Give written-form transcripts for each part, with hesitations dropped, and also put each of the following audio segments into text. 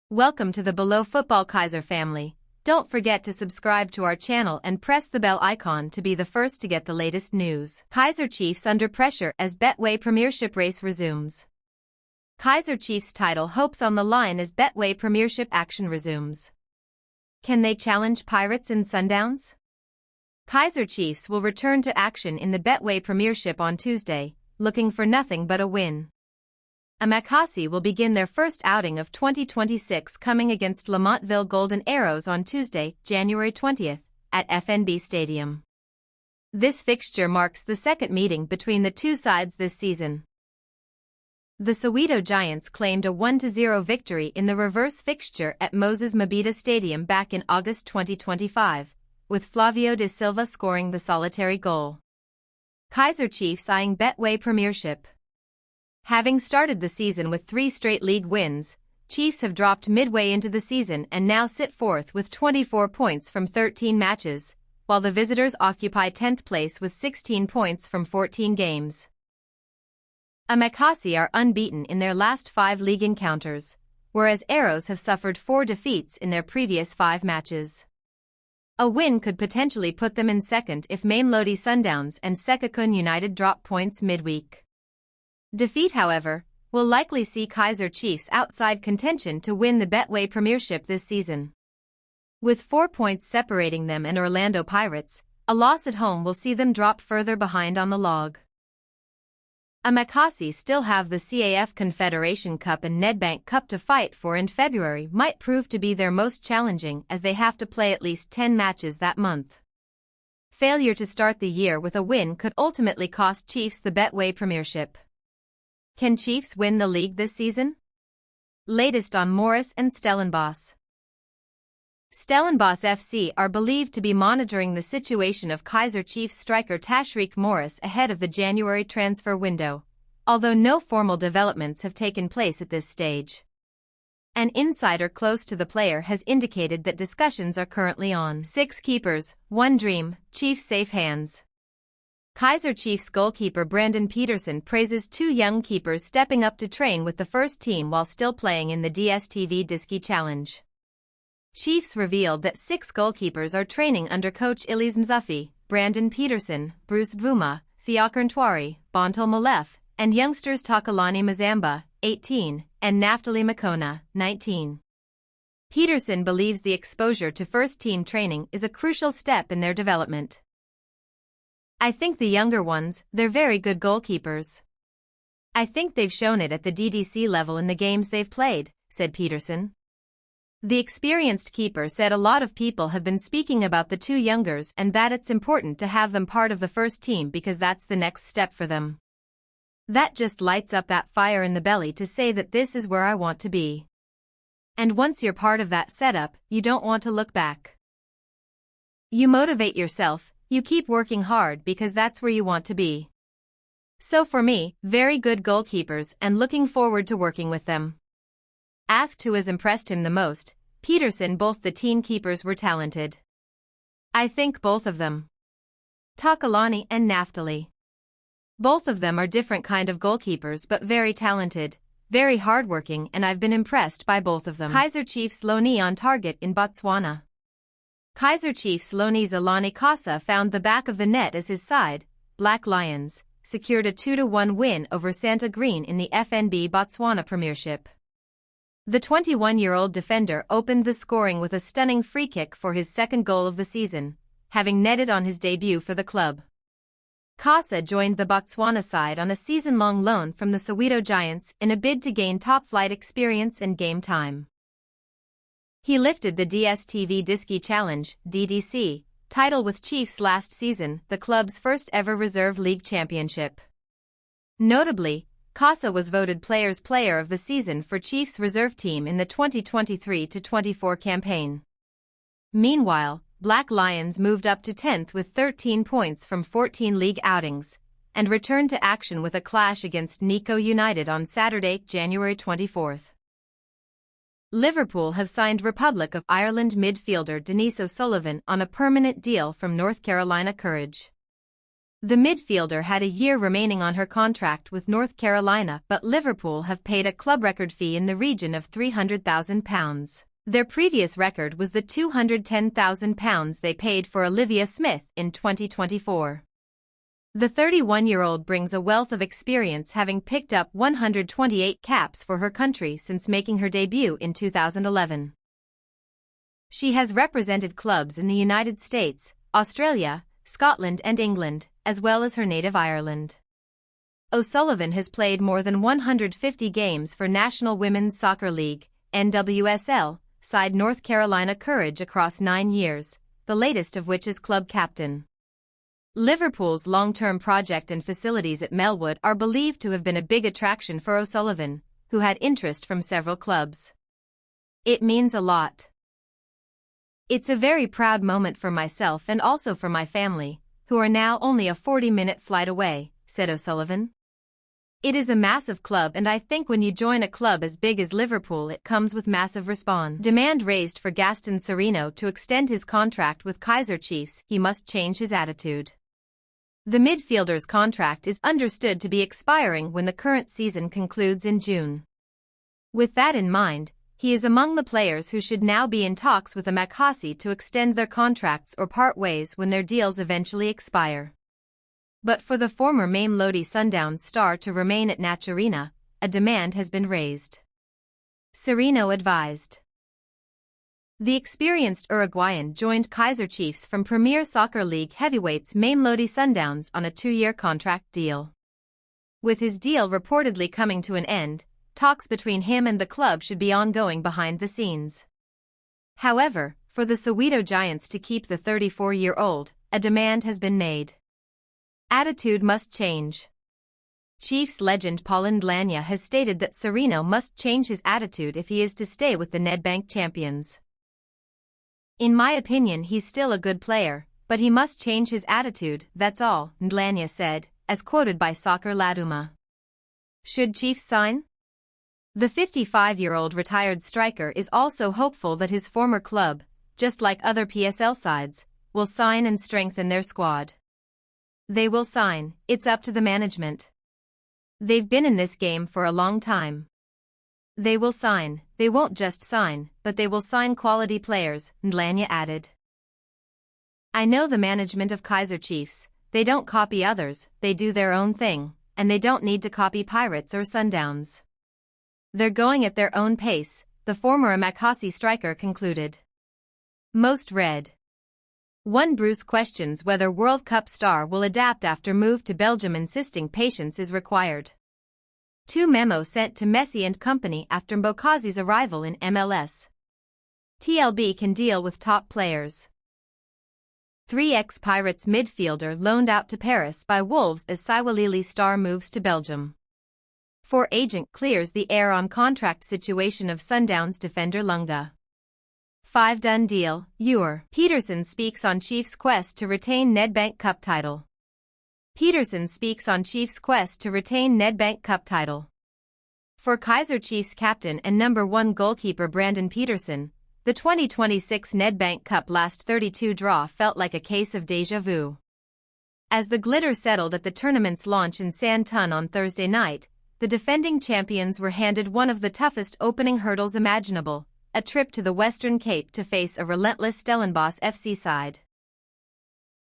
Welcome to the Below Football Kaizer family. Don't forget to subscribe to our channel and press the bell icon to be the first to get the latest news. Kaizer Chiefs under pressure as Betway Premiership race resumes. Kaizer Chiefs title hopes on the line as Betway Premiership action resumes. Can they challenge Pirates in Sundowns? Kaizer Chiefs will return to action in the Betway Premiership on Tuesday, looking for nothing but a win. Amakasi will begin their first outing of 2026 coming against Lamontville Golden Arrows on Tuesday, January 20th, at FNB Stadium. This fixture marks the second meeting between the two sides this season. The Soweto Giants claimed a 1-0 victory in the reverse fixture at Moses Mabhida Stadium back in August 2025, with Flavio de Silva scoring the solitary goal. Kaizer Chiefs eyeing Betway Premiership. Having started the season with 3 straight league wins, Chiefs have dropped midway into the season and now sit fourth with 24 points from 13 matches, while the visitors occupy 10th place with 16 points from 14 games. Amakasi are unbeaten in their last 5 league encounters, whereas Arrows have suffered 4 defeats in their previous 5 matches. A win could potentially put them in second if Mamelodi Sundowns and Sekhukhune United drop points midweek. Defeat, however, will likely see Kaizer Chiefs outside contention to win the Betway Premiership this season. With 4 points separating them and Orlando Pirates, a loss at home will see them drop further behind on the log. Amakasi still have the CAF Confederation Cup and Nedbank Cup to fight for, and February might prove to be their most challenging as they have to play at least 10 matches that month. Failure to start the year with a win could ultimately cost Chiefs the Betway Premiership. Can Chiefs win the league this season? Latest on Morris and Stellenbosch. Stellenbosch FC are believed to be monitoring the situation of Kaizer Chiefs striker Tashreeq Morris ahead of the January transfer window, although no formal developments have taken place at this stage. An insider close to the player has indicated that discussions are currently on. 6 keepers, 1 dream, Chiefs safe hands. Kaizer Chiefs goalkeeper Brandon Peterson praises 2 young keepers stepping up to train with the first team while still playing in the dstv idiski challenge. Chiefs revealed that 6 goalkeepers are training under coach Elise Mzufi, Brandon Peterson, Bruce Bvuma, Fiacre Ntwari, Bontel Malef, and youngsters Takalani Mazamba, 18, and Naftali Makona, 19. Peterson believes the exposure to first-team training is a crucial step in their development. I think the younger ones, they're very good goalkeepers. I think they've shown it at the DDC level in the games they've played, said Peterson. The experienced keeper said a lot of people have been speaking about the 2 youngers and that it's important to have them part of the first team because that's the next step for them. That just lights up that fire in the belly to say that this is where I want to be. And once you're part of that setup, you don't want to look back. You motivate yourself. You keep working hard because that's where you want to be. So for me, very good goalkeepers and looking forward to working with them. Asked who has impressed him the most, Peterson both the teen keepers were talented. I think both of them. Takalani and Naftali. Both of them are different kind of goalkeepers but very talented, very hardworking, and I've been impressed by both of them. Kaizer Chiefs loanee on target in Botswana. Kaizer Chiefs loanee Zolani Kasa found the back of the net as his side, Black Lions, secured a 2-1 win over Santa Green in the FNB Botswana Premiership. The 21-year-old defender opened the scoring with a stunning free kick for his second goal of the season, having netted on his debut for the club. Kasa joined the Botswana side on a season-long loan from the Soweto Giants in a bid to gain top-flight experience and game time. He lifted the dstv idiski challenge (DDC) title with Chiefs last season, the club's first ever reserve league championship. Notably, Kasa was voted Players' Player of the Season for Chiefs reserve team in the 2023-24 campaign. Meanwhile, Black Lions moved up to 10th with 13 points from 14 league outings, and returned to action with a clash against Inacio United on Saturday, January 24th. Liverpool have signed Republic of Ireland midfielder Denise O'Sullivan on a permanent deal from North Carolina Courage. The midfielder had a year remaining on her contract with North Carolina, but Liverpool have paid a club record fee in the region of £300,000. Their previous record was the £210,000 they paid for Olivia Smith in 2024. The 31-year-old brings a wealth of experience, having picked up 128 caps for her country since making her debut in 2011. She has represented clubs in the United States, Australia, Scotland and England, as well as her native Ireland. O'Sullivan has played more than 150 games for National Women's Soccer League, NWSL, side North Carolina Courage across 9 years, the latest of which as club captain. Liverpool's long-term project and facilities at Melwood are believed to have been a big attraction for O'Sullivan, who had interest from several clubs. It means a lot. It's a very proud moment for myself and also for my family, who are now only a 40-minute flight away, said O'Sullivan. It is a massive club, and I think when you join a club as big as Liverpool it comes with massive response. Demand raised for Gaston Serino to extend his contract with Kaizer Chiefs. He must change his attitude. The midfielder's contract is understood to be expiring when the current season concludes in June. With that in mind, he is among the players who should now be in talks with Amakasi to extend their contracts or part ways when their deals eventually expire. But for the former Mamelodi Sundowns star to remain at Naturena, a demand has been raised. Serino advised. The experienced Uruguayan joined Kaizer Chiefs from Premier Soccer League heavyweights Mamelodi Sundowns on a 2-year contract deal. With his deal reportedly coming to an end, talks between him and the club should be ongoing behind the scenes. However, for the Soweto Giants to keep the 34-year-old, a demand has been made. Attitude must change. Chiefs legend Paul Ndlanya has stated that Serino must change his attitude if he is to stay with the Nedbank champions. In my opinion, he's still a good player, but he must change his attitude, that's all, Ndlanya said, as quoted by Soccer Laduma. Should Chiefs sign? The 55-year-old retired striker is also hopeful that his former club, just like other PSL sides, will sign and strengthen their squad. They will sign, it's up to the management. They've been in this game for a long time. They will sign, they won't just sign, but they will sign quality players, Ndlanya added. I know the management of Kaizer Chiefs, they don't copy others, they do their own thing, and they don't need to copy Pirates or Sundowns. They're going at their own pace, the former Amakasi striker concluded. Most read. One Bruce questions whether World Cup star will adapt after move to Belgium, insisting patience is required. 2 memo sent to Messi and company after Mbokasi's arrival in MLS. TLB can deal with top players. 3 ex-Pirates midfielder loaned out to Paris by Wolves as Siwalili star moves to Belgium. 4 agent clears the air on contract situation of Sundowns defender Lunga. 5 done deal, Peterson speaks on Chiefs' quest to retain Nedbank Cup title. Peterson speaks on Chiefs' quest to retain Nedbank Cup title. For Kaizer Chiefs captain and number 1 goalkeeper Brandon Peterson, the 2026 Nedbank Cup last 32 draw felt like a case of déjà vu. As the glitter settled at the tournament's launch in Sandton on Thursday night, the defending champions were handed one of the toughest opening hurdles imaginable, a trip to the Western Cape to face a relentless Stellenbosch FC side.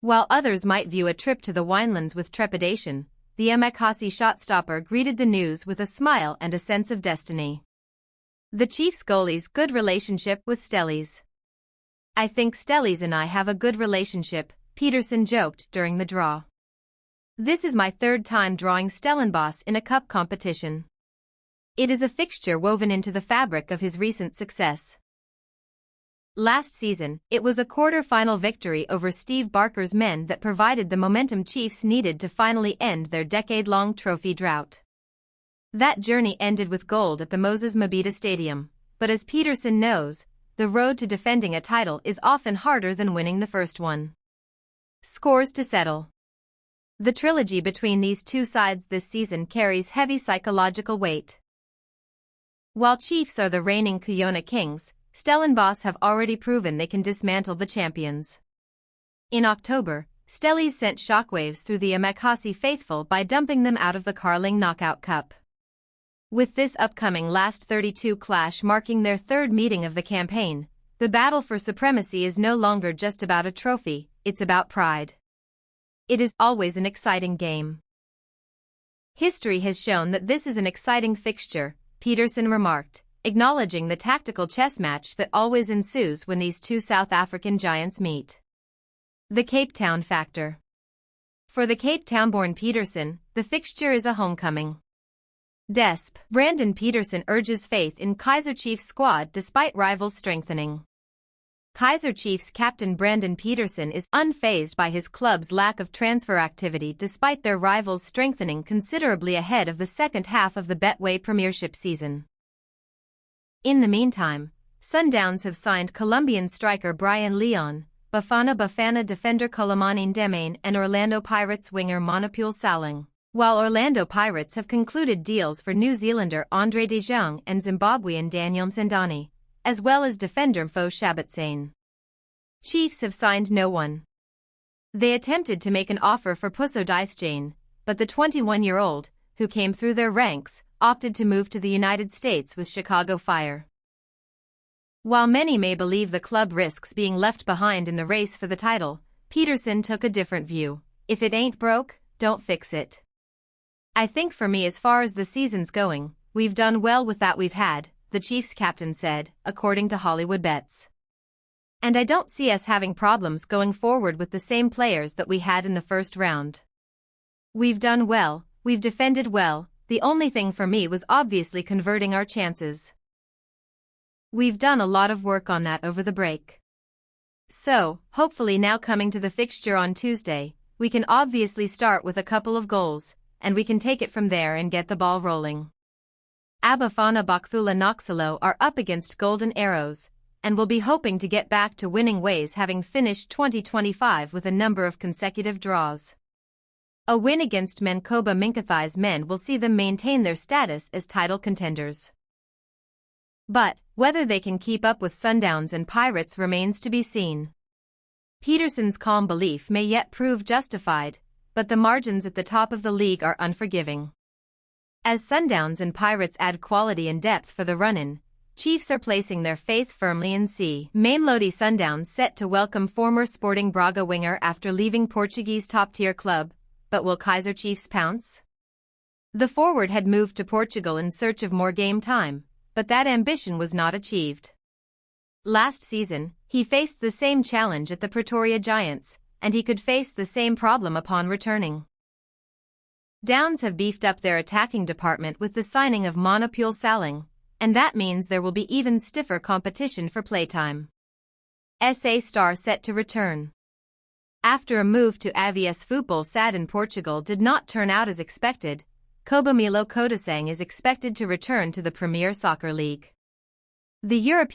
While others might view a trip to the Winelands with trepidation, the Amakasi shotstopper greeted the news with a smile and a sense of destiny. The Chiefs goalie's good relationship with Stellies. I think Stellies and I have a good relationship, Peterson joked during the draw. This is my 3rd time drawing Stellenbosch in a cup competition. It is a fixture woven into the fabric of his recent success. Last season, it was a quarter-final victory over Steve Barker's men that provided the momentum Chiefs needed to finally end their decade-long trophy drought. That journey ended with gold at the Moses Mabhida Stadium, but as Peterson knows, the road to defending a title is often harder than winning the first one. Scores to settle. The trilogy between these two sides this season carries heavy psychological weight. While Chiefs are the reigning Kuyona Kings, Stellenbosch have already proven they can dismantle the champions. In October, Stellies sent shockwaves through the Amakasi faithful by dumping them out of the Carling Knockout Cup. With this upcoming last 32 clash marking their third meeting of the campaign, the battle for supremacy is no longer just about a trophy, it's about pride. It is always an exciting game. History has shown that this is an exciting fixture, Peterson remarked, acknowledging the tactical chess match that always ensues when these two South African giants meet. The Cape Town factor. For the Cape Town-born Peterson, the fixture is a homecoming. Desp. Brandon Peterson urges faith in Kaizer Chiefs squad despite rivals strengthening. Kaizer Chiefs captain Brandon Peterson is unfazed by his club's lack of transfer activity despite their rivals strengthening considerably ahead of the second half of the Betway Premiership season. In the meantime, Sundowns have signed Colombian striker Brian Leon, Bafana defender Colomani Ndemane and Orlando Pirates winger Monopule Saling, while Orlando Pirates have concluded deals for New Zealander Andre de Jong and Zimbabwean Daniel Msendani, as well as defender Mfo Shabatsane. Chiefs have signed no one. They attempted to make an offer for Puso Dithjane, but the 21-year-old, who came through their ranks, opted to move to the United States with Chicago Fire. While many may believe the club risks being left behind in the race for the title, Peterson took a different view. If it ain't broke, don't fix it. I think for me as far as the season's going, we've done well with that we've had, the Chiefs captain said, according to Hollywood Bets. And I don't see us having problems going forward with the same players that we had in the first round. We've done well, we've defended well, the only thing for me was obviously converting our chances. We've done a lot of work on that over the break. So, hopefully now coming to the fixture on Tuesday, we can obviously start with a couple of goals, and we can take it from there and get the ball rolling. Abafana Bokthula Noxalo are up against Golden Arrows, and will be hoping to get back to winning ways having finished 2025 with a number of consecutive draws. A win against Mankoba Minkathai's men will see them maintain their status as title contenders. But, whether they can keep up with Sundowns and Pirates remains to be seen. Peterson's calm belief may yet prove justified, but the margins at the top of the league are unforgiving. As Sundowns and Pirates add quality and depth for the run-in, Chiefs are placing their faith firmly in mamelodi. Sundowns set to welcome former Sporting Braga winger after leaving Portuguese top-tier club, but will Kaizer Chiefs pounce? The forward had moved to Portugal in search of more game time, but that ambition was not achieved. Last season, he faced the same challenge at the Pretoria Giants, and he could face the same problem upon returning. Downs have beefed up their attacking department with the signing of Monopule Saling, and that means there will be even stiffer competition for playtime. SA star set to return. After a move to Avies Futebol SAD in Portugal did not turn out as expected, Kobamilo Kodasang is expected to return to the Premier Soccer League. The European